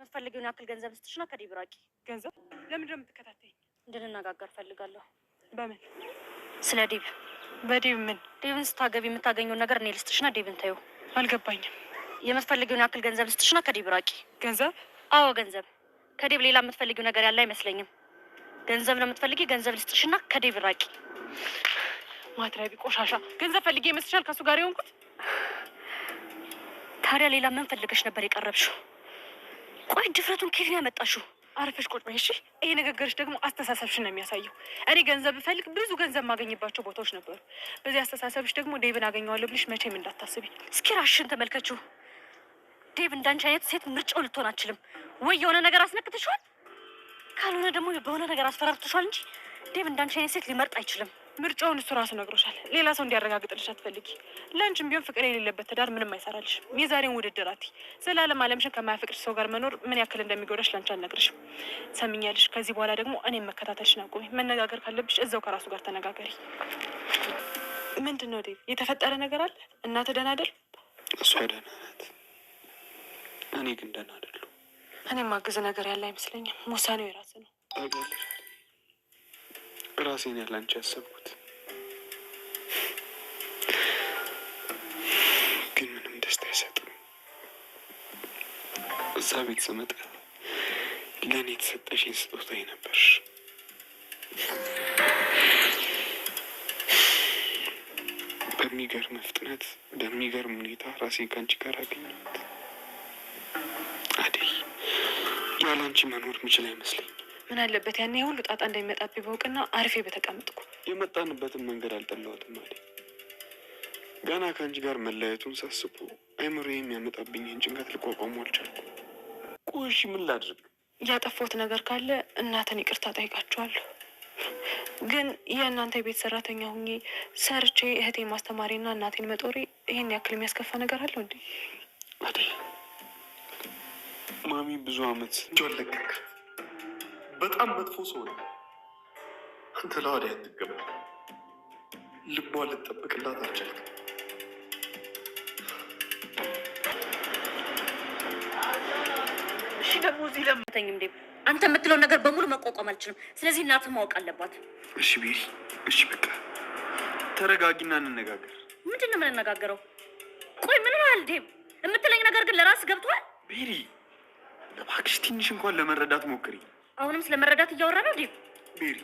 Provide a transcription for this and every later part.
የምትፈልጊውን ያክል ገንዘብ ልስጥሽና ከዲብ ራቂ። ገንዘብ? ለምንድን ነው የምትከታተይኝ? እንድንነጋገር ፈልጋለሁ። በምን? ስለ ዲብ። በዲብ ምን? ዲብን ስታገቢ የምታገኘውን ነገር እኔ ልስጥሽና ዲብን ተይው። አልገባኝም። የምትፈልጊውን ያክል ገንዘብ ልስጥሽና ከዲብ ራቂ። ገንዘብ? አዎ ገንዘብ። ከዲብ ሌላ የምትፈልጊው ነገር ያለ አይመስለኝም። ገንዘብ ነው የምትፈልጊ? ገንዘብ ልስጥሽና ከዲብ ራቂ። ማትረቢ ቆሻሻ። ገንዘብ ፈልጌ ይመስልሻል ከሱ ጋር የሆንኩት? ታዲያ ሌላ ምን ፈልገሽ ነበር የቀረብሽው? ቆይ ድፍረቱን ከየት ነው ያመጣሽው? አረፈሽ ቁጭ በይ እሺ። ይሄ ንግግርሽ ደግሞ አስተሳሰብሽን ነው የሚያሳየው። እኔ ገንዘብ ብፈልግ ብዙ ገንዘብ ማገኝባቸው ቦታዎች ነበሩ። በዚህ አስተሳሰብሽ ደግሞ ዴቭን አገኘዋለሁ ብልሽ መቼም እንዳታስቢ። እስኪ ራስሽን ተመልከችው። ዴቭ እንዳንቺ አይነት ሴት ምርጫው ልትሆን አትችልም። ወይ የሆነ ነገር አስነክተሽዋል፣ ካልሆነ ደግሞ በሆነ ነገር አስፈራርተሽዋል እንጂ ዴቭ እንዳንቺ አይነት ሴት ሊመርጥ አይችልም። ምርጫውን እሱ ራሱ ነግሮሻል። ሌላ ሰው እንዲያረጋግጥልሽ አትፈልጊ። ለአንቺም ቢሆን ፍቅር የሌለበት ትዳር ምንም አይሰራልሽም። የዛሬውን ውድድር አትይ። ዘላለም አለምሽን ከማያፈቅርሽ ሰው ጋር መኖር ምን ያክል እንደሚጎዳሽ ላንቺ አልነግርሽም። ሰሚኛልሽ? ከዚህ በኋላ ደግሞ እኔም መከታተልሽን አቁሚ። መነጋገር ካለብሽ እዛው ከራሱ ጋር ተነጋገሪ። ምንድን ነው ዴቭ? የተፈጠረ ነገር አለ? እናትህ ደህና አይደል? እሷ ደህና ናት፣ እኔ ግን ደህና አይደለሁ። እኔም ማግዝ ነገር ያለ አይመስለኝም። ውሳኔው የራስህ ነው። ታውቂያለሽ፣ ራሴን ያለ አንቺ ያሰብኩት ግን ምንም ደስታ አይሰጥም። እዛ ቤት ስመጣ ለእኔ የተሰጠሽኝ ስጦታዬ ነበርሽ። በሚገርም ፍጥነት በሚገርም ሁኔታ ራሴን ከአንቺ ጋር አገኘሁት። አደይ፣ ያለ አንቺ መኖር ምችል አይመስለኝ። ምን አለበት ያኔ ሁሉ ጣጣ እንደሚመጣብኝ ባውቅና አርፌ በተቀምጥኩ። የመጣንበትን መንገድ አልጠላሁትም አደይ። ገና ከአንቺ ጋር መለያየቱን ሳስቡ አይምሮ የሚያመጣብኝን ጭንቀት ልቋቋሙ አልቻልኩም። ቆይ እሺ ምን ላድርግ? ያጠፋሁት ነገር ካለ እናትን ይቅርታ ጠይቃቸዋለሁ። ግን የእናንተ የቤት ሰራተኛ ሁኜ ሰርቼ እህቴ ማስተማሪና እናቴን መጦሬ ይህን ያክል የሚያስከፋ ነገር አለው እንዴ? አደይ፣ ማሚ ብዙ አመት እጇን ለቀቅ። በጣም መጥፎ ሰው ነው። አንተ ለአደይ አትገባ። ልቧ ልጠብቅላት አልቻልክም። እሺ ደግሞ እዚህ ለምተኝም ዴቭ፣ አንተ የምትለው ነገር በሙሉ መቋቋም አልችልም። ስለዚህ እናትህ ማወቅ አለባት። እሺ ቤሪ፣ እሺ በቃ ተረጋጊና እንነጋገር። ምንድን ነው የምንነጋገረው? ቆይ ምን ያህል ዴቭ፣ የምትለኝ ነገር ግን ለራስህ ገብቶሃል? ቤሪ እባክሽ ትንሽ እንኳን ለመረዳት ሞክሪ። አሁንም ስለመረዳት እያወራ ነው ዴቭ። ቤሪ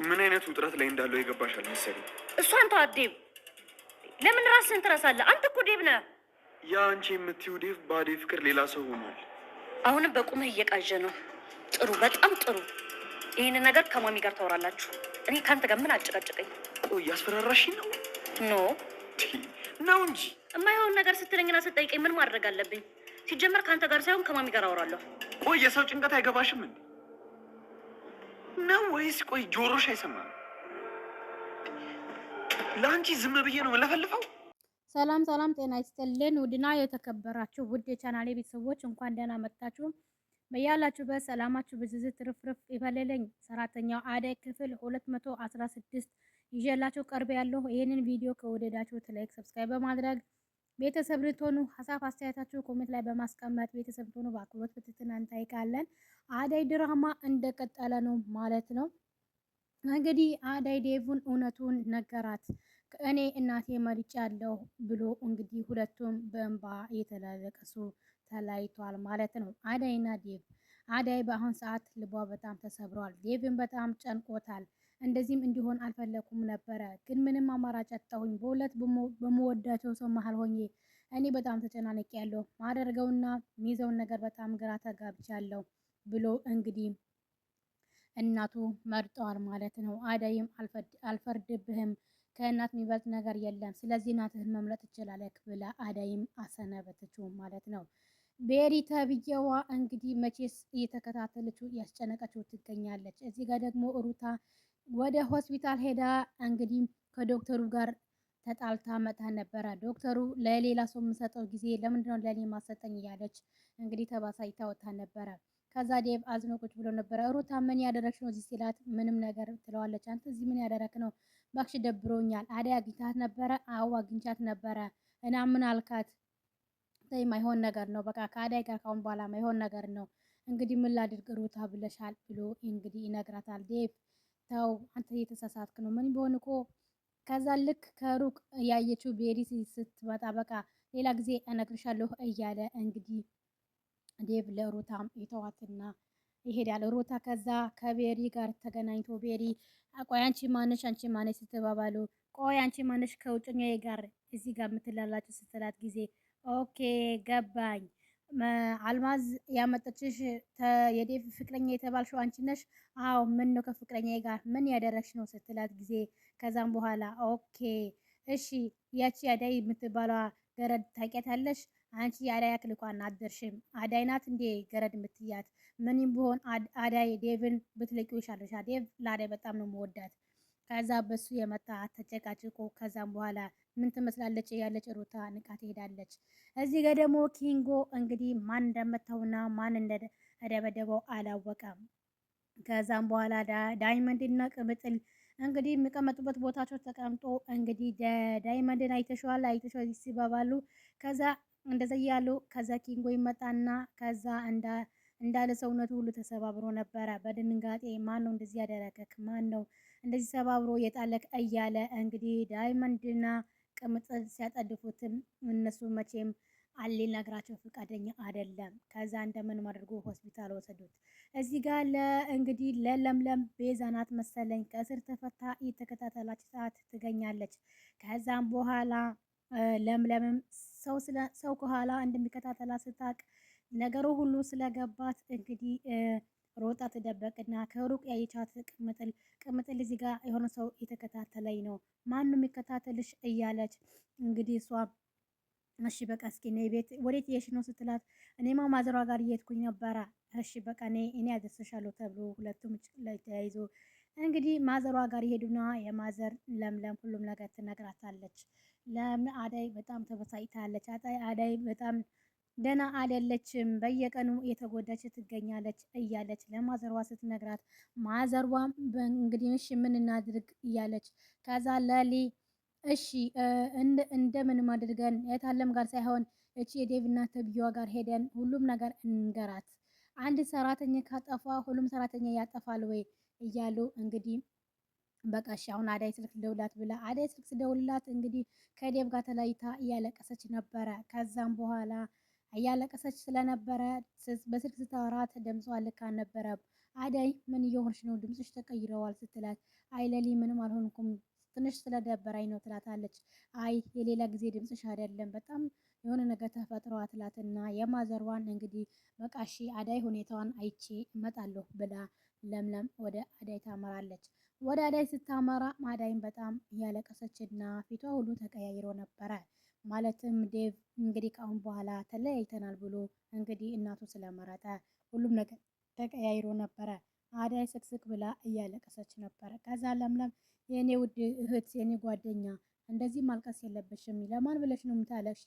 ምን አይነት ውጥረት ላይ እንዳለው የገባሻል መሰለኝ። እሱ አንተ ዴቭ፣ ለምን ራስህን ትረሳለህ? አንተ እኮ ዴቭ ነህ። ያ አንቺ የምትይው ዴቭ በአደይ ፍቅር ሌላ ሰው ሆኗል። አሁንም በቁምህ እየቃዠ ነው። ጥሩ፣ በጣም ጥሩ። ይህንን ነገር ከማሚ ጋር ታወራላችሁ። እኔ ከአንተ ጋር ምን አጨቃጨቀኝ? ቆይ እያስፈራራሽኝ ነው? ኖ ነው እንጂ። የማይሆን ነገር ስትለኝና ስትጠይቀኝ ምን ማድረግ አለብኝ? ሲጀመር ከአንተ ጋር ሳይሆን ከማሚ ጋር አወራለሁ። ቆይ የሰው ጭንቀት አይገባሽም እንዴ ነው ወይስ? ቆይ ጆሮሽ አይሰማም? ለአንቺ ዝም ብዬ ነው መለፈልፈው። ሰላም ሰላም፣ ጤና ይስጥልን ውድና የተከበራችሁ ውድ የቻናሌ ቤተሰቦች እንኳን ደህና መጣችሁ። በያላችሁበት ሰላማችሁ ብዝዝት ትርፍርፍ ይበለልኝ። ሰራተኛው አደይ ክፍል 216 ይዤላችሁ ቀርብ ያለሁ። ይህንን ቪዲዮ ከወደዳችሁት ላይክ፣ ሰብስክራይብ በማድረግ ቤተሰብ ልትሆኑ ሀሳብ አስተያየታችሁ ኮሜንት ላይ በማስቀመጥ ቤተሰብ ልትሆኑ በአክብሮት በትህትና እንጠይቃለን። አደይ ድራማ እንደቀጠለ ነው ማለት ነው። እንግዲህ አደይ ዴቭን እውነቱን ነገራት። እኔ እናቴ መርጫ ያለሁ ብሎ እንግዲህ ሁለቱም በእንባ እየተላለቀሱ ተለያይቷል ማለት ነው። አደይና ዴቭ። አደይ በአሁን ሰዓት ልቧ በጣም ተሰብሯል። ዴቭን በጣም ጨንቆታል። እንደዚህም እንዲሆን አልፈለኩም ነበረ፣ ግን ምንም አማራጭ አጣሁኝ። በሁለት በመወዳቸው ሰው መሀል ሆኜ እኔ በጣም ተጨናነቂ ያለሁ ማደርገውና ሚይዘውን ነገር በጣም ግራ ተጋብቻለሁ ብሎ እንግዲህ እናቱ መርጠዋል ማለት ነው። አደይም አልፈርድብህም፣ ከእናት የሚበልጥ ነገር የለም፣ ስለዚህ እናትህን መምረጥ ትችላለህ ብላ አደይም አሰነበተችው ማለት ነው። ቤሪ ተብዬዋ እንግዲህ መቼስ እየተከታተለችው እያስጨነቀችው ትገኛለች። እዚህ ጋር ደግሞ ሩታ ወደ ሆስፒታል ሄዳ እንግዲህ ከዶክተሩ ጋር ተጣልታ መጣ ነበረ። ዶክተሩ ለሌላ ሰው የምሰጠው ጊዜ ለምንድነው ለኔ ማሰጠኝ እያለች እንግዲህ ተባሳይታ ወጣ ነበረ። ከዛ ዴቭ አዝኖ ቁጭ ብሎ ነበረ። ሩታ ምን ያደረግሽ ነው እዚህ ሲላት ምንም ነገር ትለዋለች። አንተ እዚህ ምን ያደረክ ነው? ባክሽ ደብሮኛል። አደይ አግኝታት ነበረ? አዎ አግኝቻት ነበረ። እና ምን አልካት? ማይሆን ነገር ነው። በቃ ከአዳይ ጋር ካሁን በኋላ ማይሆን ነገር ነው። እንግዲህ ምን ላድርግ ሩታ ብለሻል ብሎ እንግዲህ ይነግራታል። ዴቭ ተው አንተ እየተሳሳትክ ነው። ምን ቢሆን እኮ ከዛ ልክ ከሩቅ ያየችው ቤሪ ስትመጣ በቃ ሌላ ጊዜ እነግርሻለሁ እያለ እንግዲህ ዴቭ ለሩታም የተዋትና ይሄዳል። ሩታ ከዛ ከቤሪ ጋር ተገናኝቶ ቤሪ ቆይ አንቺ ማነሽ አንቺ ማነሽ ስትባባሉ ቆይ አንቺ ማነሽ ከውጭኛዬ ጋር እዚህ ጋር የምትላላችሁ ስትላት ጊዜ ኦኬ ገባኝ። አልማዝ ያመጣችሽ የዴቭ ፍቅረኛ የተባልሽው አንቺ ነሽ? አዎ ምን ነው ከፍቅረኛ ጋር ምን ያደረግሽ ነው ስትላት ጊዜ ከዛም በኋላ ኦኬ እሺ ያቺ አዳይ የምትባለዋ ገረድ ታውቂያታለሽ? አንቺ የአዳይ አክል እንኳን አደርሽም። አዳይ ናት እንዴ ገረድ የምትያት? ምንም ቢሆን አዳይ ዴቭን ብትለቂው ይሻልሻል። ዴቭ ለአዳይ በጣም ነው መወዳት። ከዛ በሱ የመጣ ተጨቃጭቆ ከዛም በኋላ ምን ትመስላለች ያለች ሩታ ንቃ ትሄዳለች። እዚህ ጋር ደግሞ ኪንጎ እንግዲህ ማን እንደመታውና ማን እንደደበደበው አላወቀም። ከዛም በኋላ ዳይመንድና ቅምጥል እንግዲህ የሚቀመጡበት ቦታቸው ተቀምጦ እንግዲህ ዳይመንድን አይተሽዋል ሲባባሉ ከዛ እንደዛ እያሉ ከዛ ኪንጎ ይመጣና ከዛ እንዳለ ሰውነቱ ሁሉ ተሰባብሮ ነበረ። በድንጋጤ ማን ነው እንደዚህ ያደረገክ? ማን ነው እንደዚህ ሰባብሮ የጣለክ? እያለ እንግዲህ ዳይመንድና ቅምጥል ሲያጠድፉትም እነሱ መቼም ሊነግራቸው ፈቃደኛ አይደለም። ከዛ እንደምንም አድርጎ ሆስፒታል ወሰዱት። እዚህ ጋር እንግዲህ ለለምለም ቤዛ ናት መሰለኝ ከእስር ተፈታ እየተከታተላች ሰዓት ትገኛለች። ከዛም በኋላ ለምለምም ሰው ከኋላ እንደሚከታተላት ስታቅ ነገሩ ሁሉ ስለገባት እንግዲህ ሮጣ ትደበቅና ከሩቅ ያየቻት ቅምጥል እዚህ ጋር የሆነ ሰው የተከታተለኝ ነው ማንም የሚከታተልሽ እያለች እንግዲህ እሷ እሺ በቃ እስኪ ነይ ቤት ወዴት እየሄድሽ ነው ስትላት እኔማ ማዘሯ ጋር እየሄድኩኝ ነበረ። እሺ በቃ እኔ አደርሰሻለሁ ተብሎ ሁለቱም ላይ ተያይዞ እንግዲህ ማዘሯ ጋር ይሄዱና የማዘር ለምለም ሁሉም ነገር ትነግራታለች። አዳይ በጣም ተበሳጭታለች። አዳይ በጣም ደህና አይደለችም፣ በየቀኑ የተጎዳች ትገኛለች እያለች ለማዘሯ ስትነግራት ማዘሯም እንግዲህ እሺ ምን እናድርግ እያለች ከዛ ለሊ እሺ እንደምንም አድርገን የታለም ጋር ሳይሆን እቺ የዴቭ እናት ተብዬዋ ጋር ሄደን ሁሉም ነገር እንገራት። አንድ ሰራተኛ ካጠፋ ሁሉም ሰራተኛ ያጠፋል ወይ እያሉ እንግዲህ በቃ እሺ አሁን አዳይ ስልክ ደውላት ብላ አዳይ ስልክ ስደውልላት እንግዲህ ከዴቭ ጋር ተለያይታ እያለቀሰች ነበረ። ከዛም በኋላ እያለቀሰች ስለነበረ በስልክ ስታወራት ድምጿ ልክ አልነበረም። አዳይ ምን እየሆንሽ ነው? ድምፅሽ ተቀይረዋል ስትላት አይ ለሊ ምንም አልሆንኩም ትንሽ ስለደበራኝ ነው ትላታለች። አይ የሌላ ጊዜ ድምፅሽ አይደለም በጣም የሆነ ነገር ተፈጥሯ ትላትና የማዘሯን እንግዲህ በቃ እሺ አዳይ ሁኔታዋን አይቼ እመጣለሁ ብላ ለምለም ወደ አዳይ ታመራለች። ወደ አዳይ ስታመራ አዳይም በጣም እያለቀሰችና ፊቷ ሁሉ ተቀያይሮ ነበረ። ማለትም ዴቭ እንግዲህ ከአሁን በኋላ ተለያይተናል ብሎ እንግዲህ እናቱ ስለመረጠ ሁሉም ነገር ተቀያይሮ ነበረ። አዳይ ስቅስቅ ብላ እያለቀሰች ነበረ። ከዛ ለምለም የኔ ውድ እህት የኔ ጓደኛ እንደዚህ ማልቀስ የለብሽም። ለማን ብለሽ ነው የምታለቅሺ?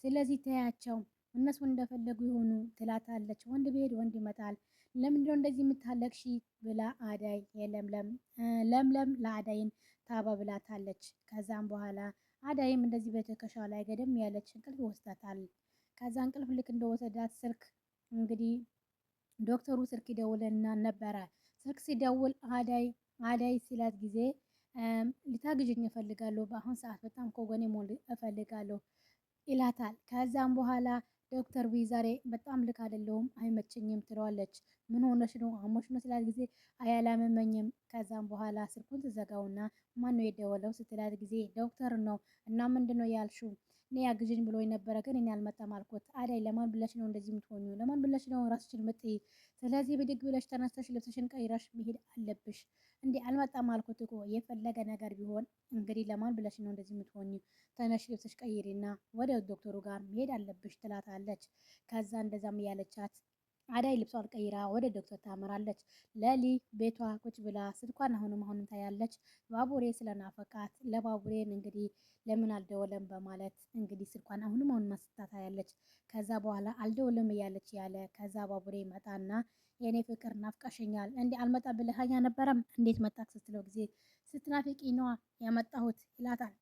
ስለዚህ ተያቸው እነሱ እንደፈለጉ ይሆኑ ትላታለች። ወንድ ቢሄድ ወንድ ይመጣል። ለምንድነው እንደዚህ የምታለቅሺ? ብላ አዳይ ለምለም ለአዳይን ታባብላታለች። ከዛም በኋላ አዳይም እንደዚህ በትከሻ ላይ ገደም ያለች እንቅልፍ ይወስዳታል። ከዛ እንቅልፍ ልክ እንደወሰዳት ስልክ እንግዲህ ዶክተሩ ስልክ ይደውልና ነበረ። ስልክ ሲደውል አዳይ ሲላት ጊዜ ልታግዥኝ እፈልጋለሁ፣ በአሁን ሰዓት በጣም ከጎኔ መሆን እፈልጋለሁ ይላታል። ከዛም በኋላ ዶክተር ቢ ዛሬ በጣም ልክ አይደለሁም አይመቸኝም ትለዋለች። ምን ሆነሽ ነው? አሞሽ ነው ስላት ጊዜ አያላመመኝም። ከዛም በኋላ ስልኩን ትዘጋውና ማን ነው የደወለው ስትላት ጊዜ ዶክተር ነው። እና ምንድን ነው ያልሽው? እኔ ያግዥኝ ብሎ የነበረ ግን እኔ አልመጣም አልኩት። አዳይ ለማን ብለሽ ነው እንደዚህ የምትሆኚው? ለማን ብለሽ ነው ራስሽን ምጥይ? ስለዚህ ብድግ ብለሽ ተነስተሽ ልብስሽን ቀይረሽ መሄድ አለብሽ። እንዴ አልመጣም አልኩት እኮ የፈለገ ነገር ቢሆን እንግዲህ ለማን ብለሽ ነው እንደዚህ የምትሆኚው? ተነሽ ልብስሽ ቀይሪና ወደ ዶክተሩ ጋር መሄድ አለብሽ ትላታለች። ከዛ እንደዛም እያለቻት አዳይ ልብሷን ቀይራ ወደ ዶክተር ታመራለች። ለሊ ቤቷ ቁጭ ብላ ስልኳን አሁንም ታያለች። ባቡሬ ስለናፈቃት ለባቡሬን እንግዲህ ለምን አልደወለም በማለት እንግዲህ ስልኳን አሁንም ማስታ ታያለች። ከዛ በኋላ አልደወለም እያለች ያለ ከዛ ባቡሬ መጣና የኔ ፍቅር ናፍቀሽኛል እንዴ አልመጣ ብለኸኝ ነበረም እንዴት መጣክ ስትለው ጊዜ ስትናፍቂ ነዋ የመጣሁት ይላታል።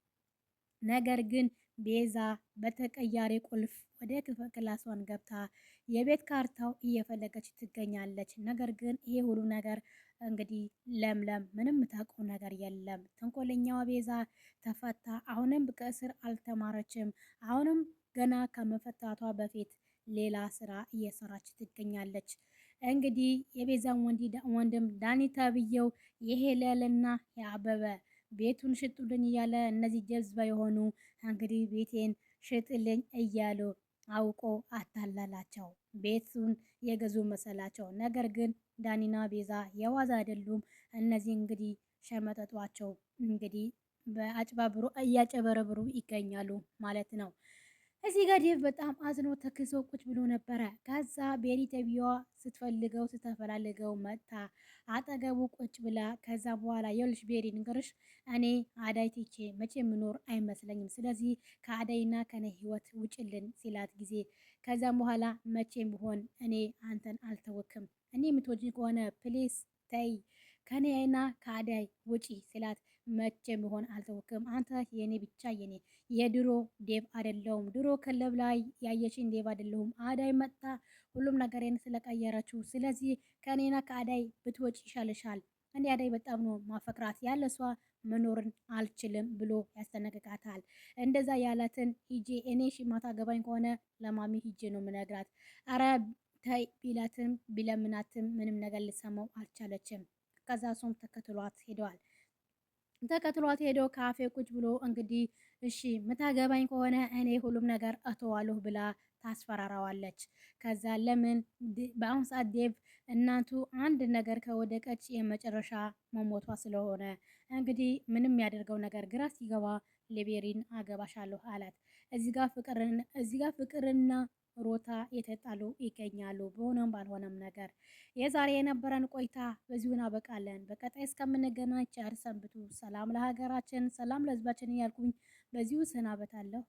ነገር ግን ቤዛ በተቀያሪ ቁልፍ ወደ ክላሷን ገብታ የቤት ካርታው እየፈለገች ትገኛለች። ነገር ግን ይሄ ሁሉ ነገር እንግዲህ ለምለም ምንም ታውቀው ነገር የለም። ተንኮለኛዋ ቤዛ ተፈታ። አሁንም ከእስር አልተማረችም። አሁንም ገና ከመፈታቷ በፊት ሌላ ስራ እየሰራች ትገኛለች። እንግዲህ የቤዛን ወንድም ዳኒ ተብዬው የሄለልና የአበበ ቤቱን ሽጡልኝ እያለ እነዚህ ጀዝባ የሆኑ እንግዲህ ቤቴን ሽጥልኝ እያሉ አውቆ አታላላቸው። ቤቱን የገዙ መሰላቸው። ነገር ግን ዳኒና ቤዛ የዋዛ አይደሉም። እነዚህ እንግዲህ ሸመጠጧቸው እንግዲህ በአጭባብሮ እያጨበረብሩ ይገኛሉ ማለት ነው። እዚህ ጋር ዴቭ በጣም አዝኖ ተክዞ ቁጭ ብሎ ነበረ። ከዛ ቤሪ ተብዬዋ ስትፈልገው ስተፈላልገው መጥታ አጠገቡ ቁጭ ብላ ከዛ በኋላ የልሽ ቤሪ ንገርሽ እኔ አዳይ ትቼ መቼ የምኖር አይመስለኝም። ስለዚህ ከአዳይና ከኔ ህይወት ውጭልን ሲላት ጊዜ ከዛም በኋላ መቼም ቢሆን እኔ አንተን አልተወክም። እኔ የምትወጂ ከሆነ ፕሌስ ተይ ከኔና ከአዳይ ውጪ ሲላት መቼም ቢሆን አልተወክም። አንተ የኔ ብቻ የኔ የድሮ ዴቭ አይደለሁም። ድሮ ክለብ ላይ ያየሽኝ ዴቭ አይደለሁም። አዳይ መጣ ሁሉም ነገሬን ስለቀየረችው። ስለዚህ ከኔና ከአዳይ ብትወጪ ይሻልሻል። እኔ አዳይ በጣም ነው ማፈቅራት፣ ያለሷ መኖርን አልችልም ብሎ ያስጠነቅቃታል። እንደዛ ያላትን ሂጄ እኔ ማታ ገባኝ ከሆነ ለማሚ ሂጄ ነው ምነግራት። አረ ታይ ቢላትም ቢለምናትም ምንም ነገር ልሰማው አልቻለችም። ከዛ እሱም ተከትሏት ሄደዋል። ተከትሏት ሄዶ ካፌ ቁጭ ብሎ እንግዲህ እሺ ምታገባኝ ከሆነ እኔ ሁሉም ነገር እተዋለሁ ብላ ታስፈራራዋለች። ከዛ ለምን በአሁን ሰዓት ዴቭ እናቱ አንድ ነገር ከወደቀች የመጨረሻ መሞቷ ስለሆነ እንግዲህ ምንም ያደርገው ነገር ግራ ሲገባ ሌቤሪን አገባሻለሁ አላት። እዚህ ጋር ፍቅርና ሮታ የተጣሉ ይገኛሉ። በሆነም ባልሆነም ነገር የዛሬ የነበረን ቆይታ በዚሁ እናበቃለን። በቀጣይ እስከምንገናኝ ቸር ሰንብቱ። ሰላም ለሀገራችን፣ ሰላም ለሕዝባችን እያልኩኝ በዚሁ ሰናበታለሁ።